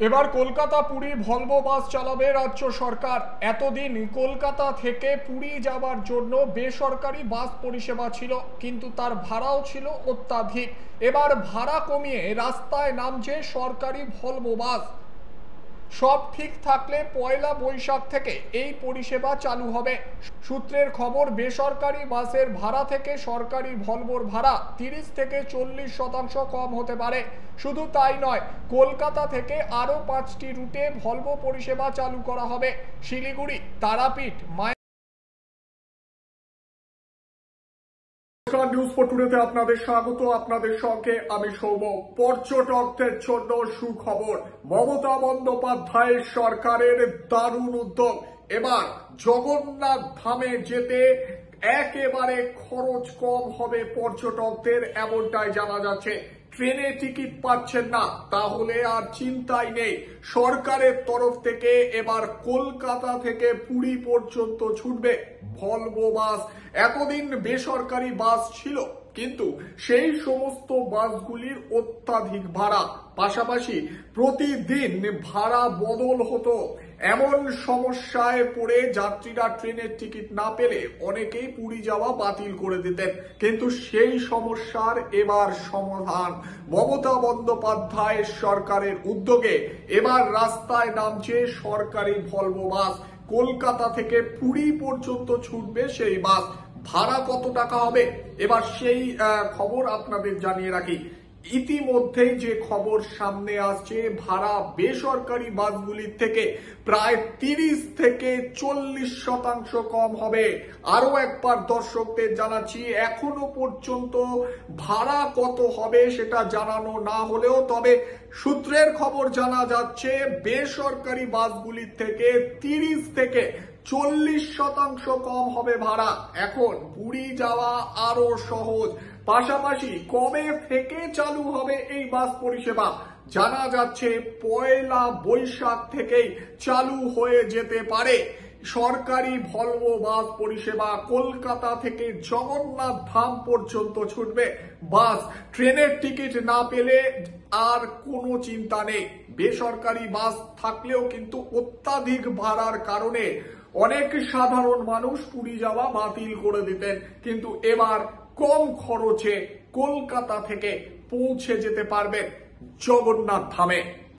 এবার Kolkata Puri Volvo bus চালাবে রাজ্য সরকার। এতদিন কলকাতা থেকে পুরী যাওয়ার জন্য বেসরকারি বাস পরিষেবা ছিল, কিন্তু তার ভাড়াও ছিল অত্যাধিক। এবার ভাড়া কমিয়ে রাস্তায় নামছে সরকারি ভলভো বাস। সব ঠিক থাকলে পয়লা বৈশাখ থেকে এই পরিষেবা চালু হবে। সূত্রের খবর, বেসরকারি বাসের ভাড়া থেকে সরকারি ভলভোর ভাড়া 30 থেকে 40% কম হতে পারে। শুধু তাই নয়, কলকাতা থেকে আরও 5টি রুটে ভলভো পরিষেবা চালু করা হবে। শিলিগুড়ি, তারাপীঠ, নিউজ ফর টুডেতে আপনাদের স্বাগত। আপনাদের সঙ্গে আমি সৌম। পর্যটকদের জন্য সুখবর, মমতা বন্দ্যোপাধ্যায়ের সরকারের দারুণ উদ্যোগ। এবার জগন্নাথ ধামে যেতে একেবারে খরচ কম হবে পর্যটকদের, এমনটাই জানা যাচ্ছে। ট্রেনে টিকিট পাচ্ছেন না, তাহলে আর চিন্তাই নেই। সরকারের তরফ থেকে এবার কলকাতা থেকে পুরী পর্যন্ত ছুটবে ভলভো বাস। এতদিন বেসরকারি বাস ছিল, কিন্তু সেই সমস্ত বাসগুলির অত্যাধিক ভাড়া, পাশাপাশি প্রতিদিন ভাড়া বদল হতো। এমন সমস্যায় পড়ে যাত্রীরা ট্রেনের টিকিট না পেলে অনেকেই পুরী যাওয়া বাতিল করে দিতেন। কিন্তু সেই সমস্যার এবার সমাধান মমতা বন্দ্যোপাধ্যায়ের সরকারের উদ্যোগে। এবার রাস্তায় নামছে সরকারি ভলভো বাস। কলকাতা থেকে পুরী পর্যন্ত ছুটবে সেই বাস। ভাড়া কত টাকা হবে এবার সেই খবর আপনাদের জানিয়ে রাখি। ইতিমধ্যেই যে খবর সামনে আসছে, ভাড়া বেসরকারি বাসগুলির থেকে প্রায় 30 থেকে 40% কম হবে। আরো একবার দর্শকদের জানাচ্ছি, এখনো পর্যন্ত ভাড়া কত হবে সেটা জানানো না হলেও তবে সূত্রের খবর জানা যাচ্ছে বেসরকারি বাসগুলির থেকে 30 থেকে 40% কম হবে ভাড়া। এখন পুরী যাওয়া আরো সহজ। পাশাপাশি কবে থেকে চালু হবে এই বাস পরিষেবা? জানা যাচ্ছে পয়লা বৈশাখ থেকেই চালু হয়ে যেতে পারে সরকারি ভলভো বাস পরিষেবা। কলকাতা থেকে জগন্নাথ ধাম পর্যন্ত ছুটবে বাস। ট্রেনের টিকিট না পেলে আর কোনো চিন্তা নেই। বেসরকারি বাস থাকলেও কিন্তু অত্যাধিক ভাড়ার কারণে অনেক সাধারণ মানুষ পুরী যাওয়া বাতিল করে দিতেন, কিন্তু এবার কম খরচে কলকাতা থেকে পৌঁছে যেতে পারবেন জগন্নাথ ধামে।